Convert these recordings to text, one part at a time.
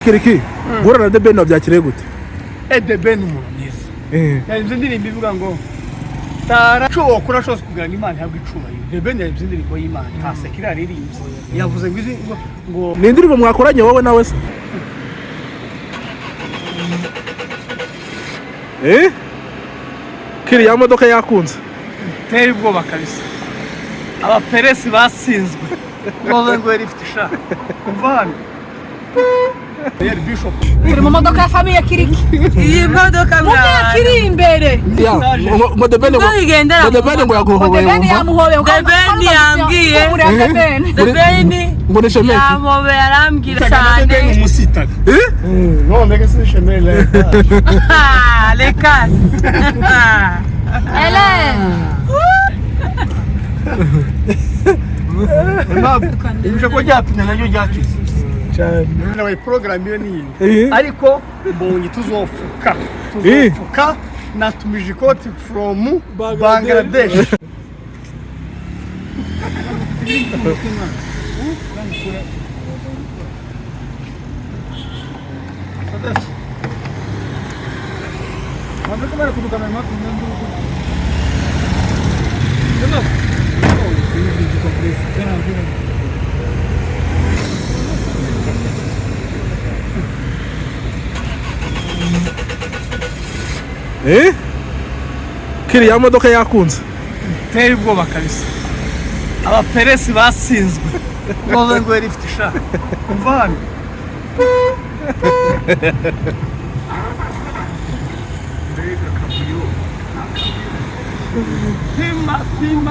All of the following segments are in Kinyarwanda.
Kiriki gura na The Ben wabyakire gute? The Ben umuntu mwiza. Yavuze indirimbo ivuga ngo taracho okura shose kugira ngo Imana ihabwe icubahiro. The Ben yavuze indirimbo y'Imana asekira aririmbye. Yavuze ngo ni indirimbo mwakoranye wowe nawe se? Kiri ya modoka yakunze. Teri ubwoba kabisa. Abaperesi basinzwe. Ngo rifite sha. Mvana. Bishop. Iri mu modoka ya famille Kiriki. Iyi modoka mwana kiri imbere. Ngo The Ben ngo yaguhoboye. The Ben yamuhoboye. The Ben yambwiye. The Ben ngo nishemeke. Yamuhoboye arambwira cyane. Umusitaga. No ndege se shemele. Lekas. Helen. Ibyo ko byapimye nacyo byakize. Cyane. Nawe program yo ni ariko mbonye tuzofuka natumije ikoti from Bangladesh. Kiri ya modoka yakunze. Teri ubwoba kabisa. Abaperesi basinzwe. Ngo rifite sha. Mvana. Tima.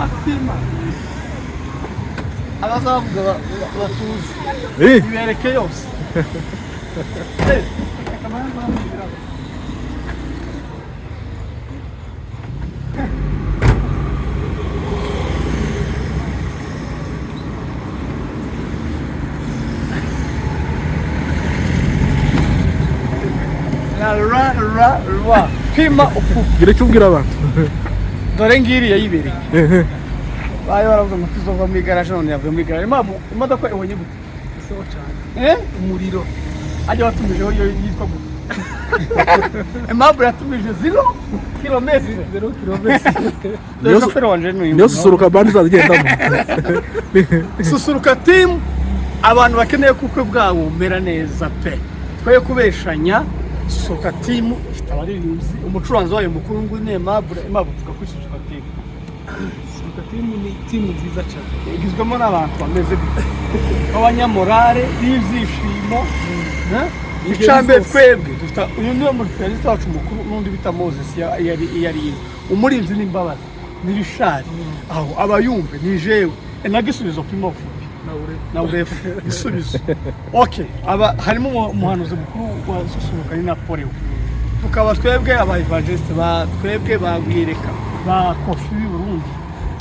Abazavuga batuzi. Ibereke yose. Ra. Pima ufu. Gire cyubwira abantu. Dore ngiri yayibereye. Bayo baravuga ngo tuzova mu garage none yavuye mu garage. Imodoka ibonye gute? Isoho cyane. Umuriro. Ajya watumije yo yitwa gute? Mabura yatumije 0 kilometers. 0 kilometers. Shoferi wanje niyo susuruka bandi zazigendamo. Susuruka team abantu bakeneye kuko bwabo umera neza pe. Twaye kubeshanya susuruka team ifite abaririmbyi umucuranzi wayo mukuru ngo ne Mabura tugakwishishwa team. Susuruka team ni team nziza cyane. Igizwemo n'abantu bameze gute. Abanyamorale n'ivyishimo. Icambe twebwe dufita uyu niwe muperezida wacu mukuru n'undi bita Moses yari umurinzi n'imbabazi ni Richard aho abayumve ni jewe nagisubizo pimo na urefu gisubizo okay aba harimo umuhanuzi mukuru wa Susuruka ni Napoleon tukaba twebwe aba evangelist ba twebwe babwireka ba Kofi Burundi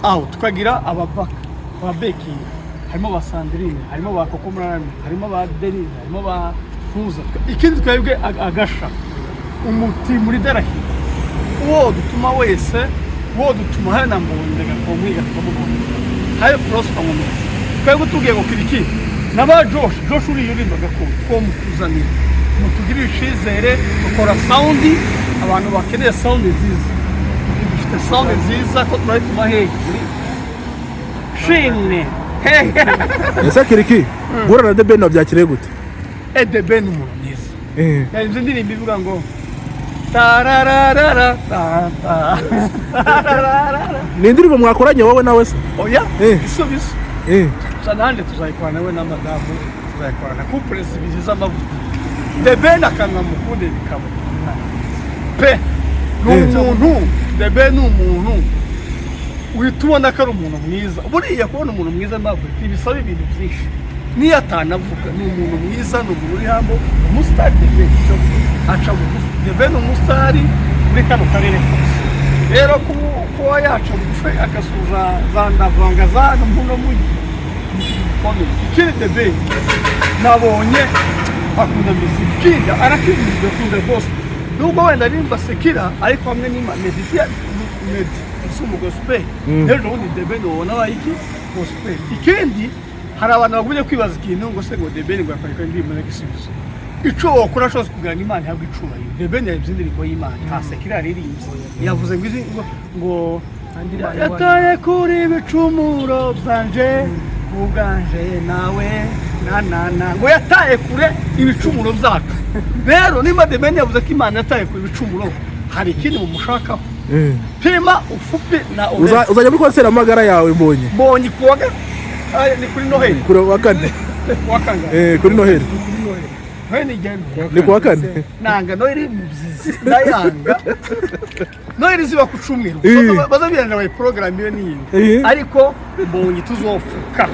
aho tukagira ababaka ababeki harimo ba Sandrine harimo ba Kokomrani harimo ba Denise harimo ba Fuza ikindi twebwe agasha umuti muri darahi uwo dutuma wese uwo dutuma hana mbondaga ko mwiga tukamugonga hayo prosper mu mezi twebwe tugiye ngo Kiriki naba Josh uri yurimbaga ko mutuzanira mutugirira ishizere dukora sound abantu bakeneye sound nziza dufite sound nziza ko twari tumaheje shine ese Kiriki gura na The Ben wabyakire gute? The Ben umuntu mwiza. Yavuze indirimbo ivuga ngo tarararara. Ni indirimbo mwakoranye wowe nawe se? Oya, isubizo. Sanande tuzayikorana nawe na madamu, tuzayikorana ku president z'amavuta. The Ben akanga mukunde bikaba. Pe n'umuntu, The Ben umuntu witubona ko ari umuntu mwiza. Buriya kubona umuntu mwiza mbabwe ibisaba ibintu byinshi. Niyo atanavuga ni umuntu mwiza no muri hambo umusitari aca The Ben umusitari muri kano karere rero kuba yaca bufe akasuza zandavanga zana mbuno mugi ikindi The Ben nabonye akunda muziki arakimije kunda boss nubwo wenda rimba sekira ariko hamwe n'ima medicine sumu gospel rero ni The Ben ubona bayiki gospel ikindi hari abantu bagumye kwibaza ikintu ngo se ngo The Ben ngo yakoreka indirimbo n'igisubizo ico wokora cyose kugira ngo Imana ihabwe icubahiro. The Ben yavuze indirimbo y'Imana ntasekira aririmbye yavuze ngo yataye kuri ibicumuro byanje ubwanje nawe ngo yataye kure ibicumuro byacu. Rero nimba The Ben yavuze ko Imana yataye kure ibicumuro hari ikindi mumushakaho. Pima ufupi na uzajya muri konsera amagara yawe mbonye kuwaga ni kuri Noheli kuri wa kane kuri Noheli ni kuwa kane nanga Noheli ndayanga Noheli ziba ku cyumweru bazabirana bayi program iyo ni ariko mbonye tuzofuka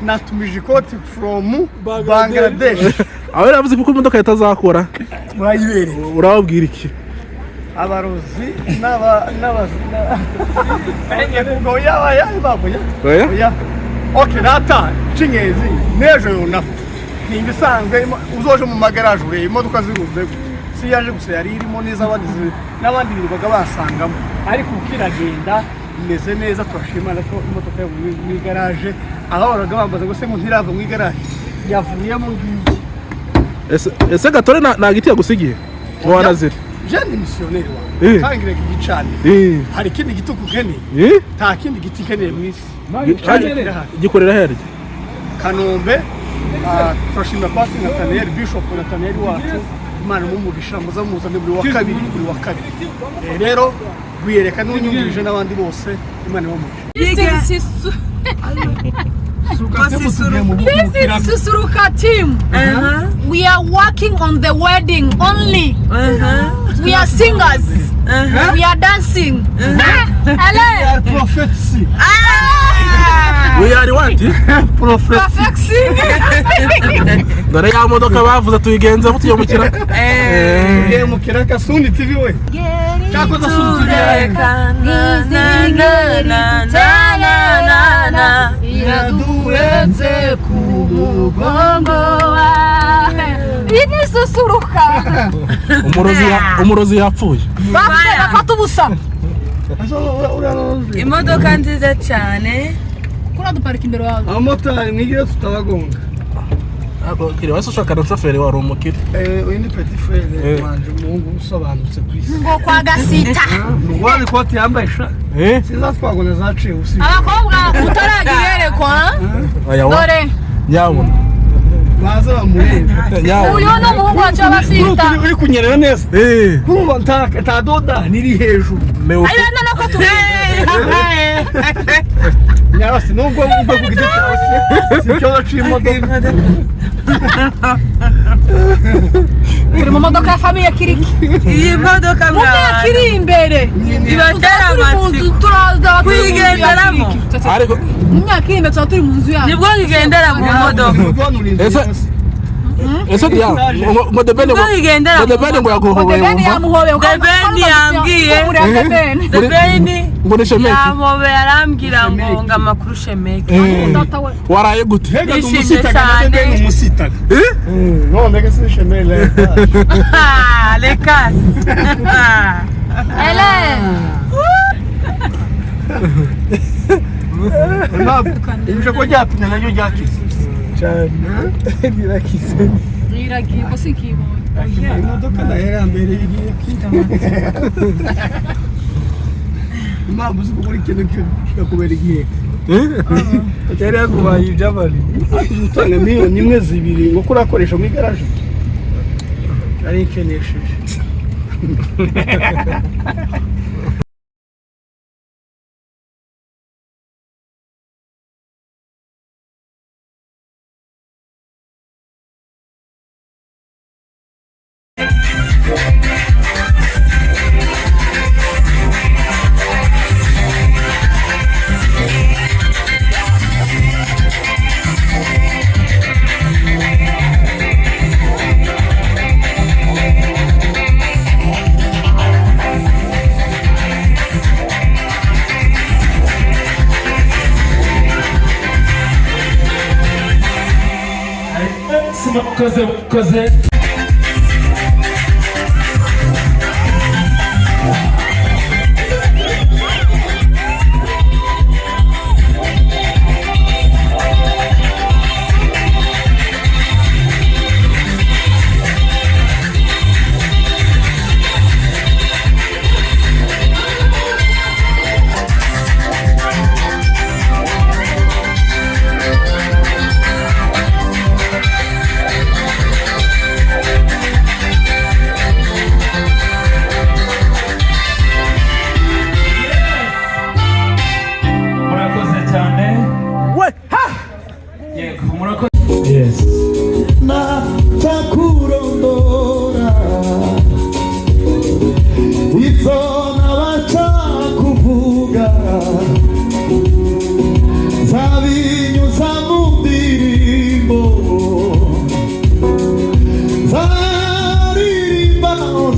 natumije ikoti from Bangladesh. Aho yavuze ko imodoka yatazakora murayibereye urababwira iki abarozi ngo ya babuya okay data cingezi nejo yonapfa ningisanzwe uzoje mu magaraje ure imodoka ziruze si yaje gusa yari irimo neza n'abandi birubaga basangamo ariko ukiragenda imeze neza turashimana ko imodoka yo mu garage aho baraga bambaza ngo se mu ntirava mu garage yavuyemo ngiye ese Gatore na giti yagusigiye wanazira jeune missionnaire wa tangire gicane hari kindi gituku kene nta kindi giti kene mwisi gikorera herye Kanombe turashimira Pastor Nathaniel Bishop Nathaniel wacu Imana mumugisha muzamuzane buri wa kabiri rero biyereka n'unyungirije n'abandi bose Imana bamugisha. This is Susuruka team. We are working on the wedding only. We are singers. We are dancing. We are prophets. We are what? Prophets. Dore ya modoka bavuze tuyigenza butiyo mukira. Mukira kasuni TV we. Kako za suni TV. Iraduetse kumugongo wa. Ini Susuruka. Umurozi yapfuye. Bafata ubusa. Imodoka nziza cyane. Kura duparika imbere wawe. Amotari mwigire tutabagonga. Kiri wese ushaka na shoferi wari umukire. Uyu ni petit frère wanje umuhungu usobanutse kwisi. Ngo kwa Gasita. Ngwari koti yambaye sha. Siza twagona zaciye usi. Abakobwa utaragiyerekwa. Dore. Nyabona. Baza bamureba. Uyu no muhungu wacu abasita. Uri kunyerera neza. Kumva ta doda niri hejuru. Ayana nako tu. Nyarasi nubwo ubwo kugite cyose. Sikyo cy'imodoka. Turi mu modoka ya famiye Kiriki. Iyi modoka mwa kiri imbere. Ibatera amatsiko. Turaza kuyigenderamo. Ariko myaka iri imbere turi mu nzu yacu. Nibwo ngigendera mu modoka. Ese dia ngo The Ben ngo yaguhobeye The Ben yambwiye The Ben ngo ni Shemeki yamuhobe yarambwira ngo amakuru Shemeki waraye gute umusita no mbega se Shemele lekas ele ibyo ko ryapina naryo ryakise cyane rirakise riragiye ko sikibo imodoka ndahera mbere igiye impamvu zo gukora ikintu kikakubera igihe cyari yakubaye iby'abari utanga miliyoni imwe zibiri ngo kurakoresha mu igaraje ari ikenesheje Cause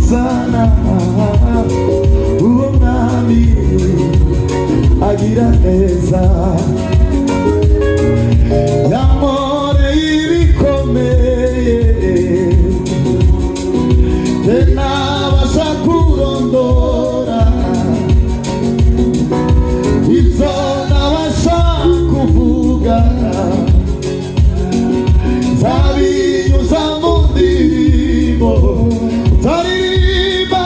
sana uwo mwami agira neza yamoreye ibikomeye ntabasha kurondora ibyo ntabasha kuvuga zabinyuza mu ndirimbo zaririmba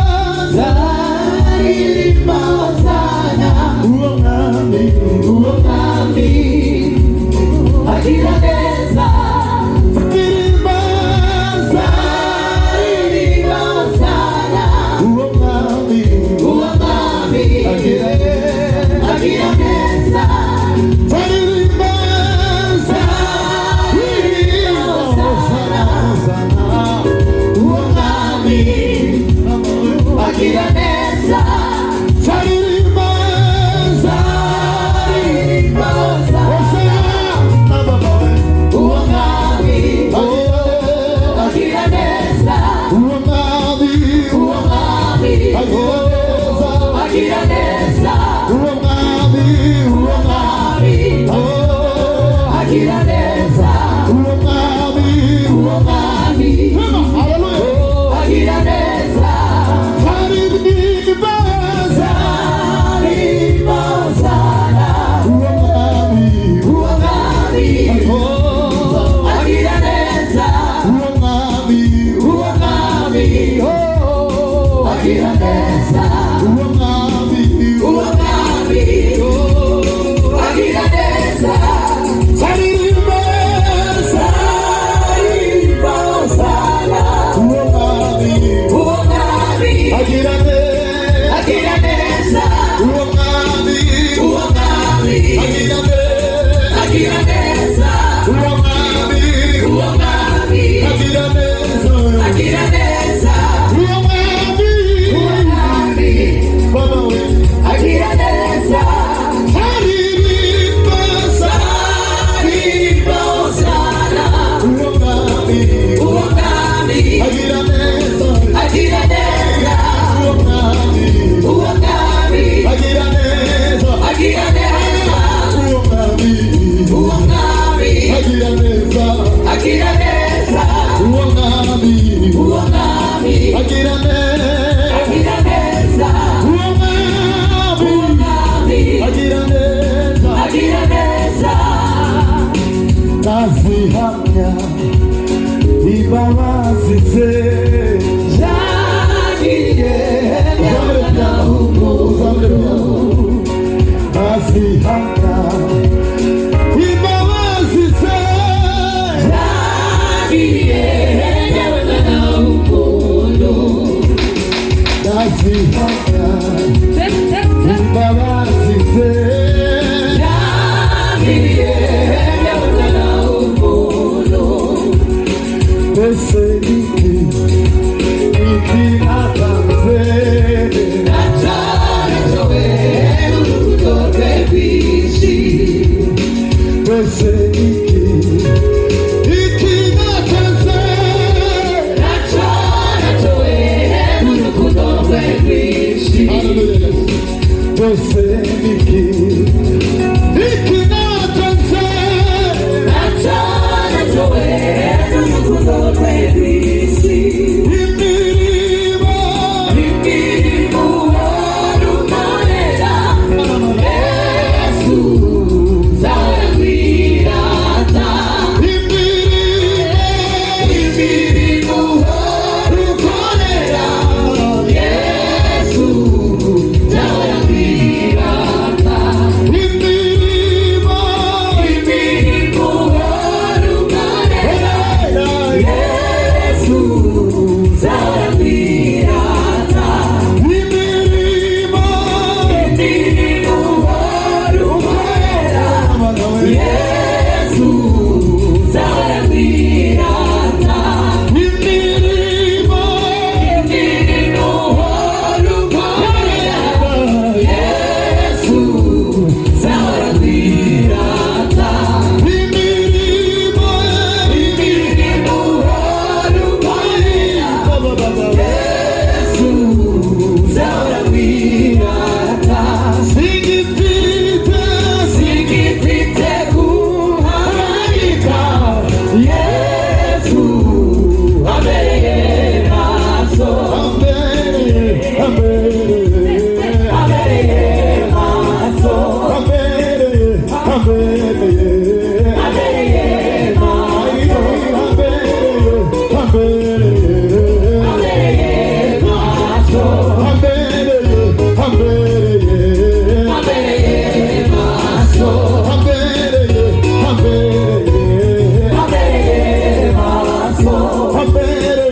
sana uwo mwami agira neza zaririmba sana uwo mwami agira neza zaririmba agira neza zaririmba uwo mwami agira neza uwo mwami agira neza uwo mwami agira neza uwo mwami agira neza nazihamya imbabazi ze zagiye nazihamya imbabazi ze zagiye nazihamya imbabazi ze Imirimo I'm better.